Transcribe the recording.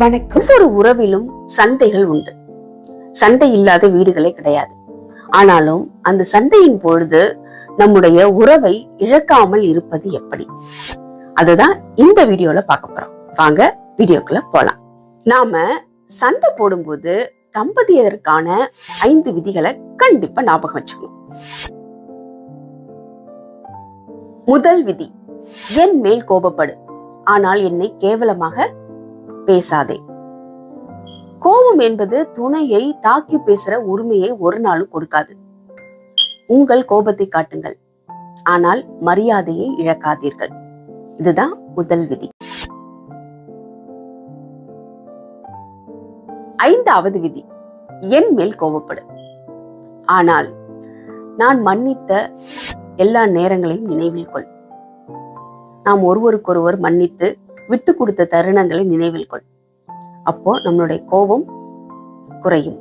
வணக்கம். ஒரு உறவிலும் சண்டைகள் உண்டு. சண்டை இல்லாத வீடுகளே கிடையாது. ஆனாலும் அந்த சண்டையின் பொழுது நம்முடைய உறவை இழக்காமல் இருப்பது எப்படி, அதுதான் இந்த வீடியோல பார்க்க போறோம். வாங்க வீடியோக்குள்ள போலாம். நாம சண்டை போடும்போது தம்பதியருக்கான 5 விதிகளை கண்டிப்பா ஞாபகம் வச்சுக்கணும். முதல் விதி, என் மேல் கோபப்படு, ஆனால் என்னை கேவலமாக பேசாதே. கோபம் என்பது துணையை தாக்கி பேசுற உரிமையை ஒரு நாளும் கொடுக்காது. உங்கள் கோபத்தை காட்டுங்கள், ஆனால் மரியாதையை இழக்காதீர்கள். இதுதான் முதல் விதி. 5வது விதி, என் மேல் கோபப்படு, ஆனால் நான் மன்னித்த எல்லா நேரங்களையும் நினைவில் கொள். நாம் ஒருவருக்கொருவர் மன்னித்து விட்டு கொடுத்த தருணங்களை நினைவில் கொள். அப்போ நம்மளுடைய கோபம் குறையும்.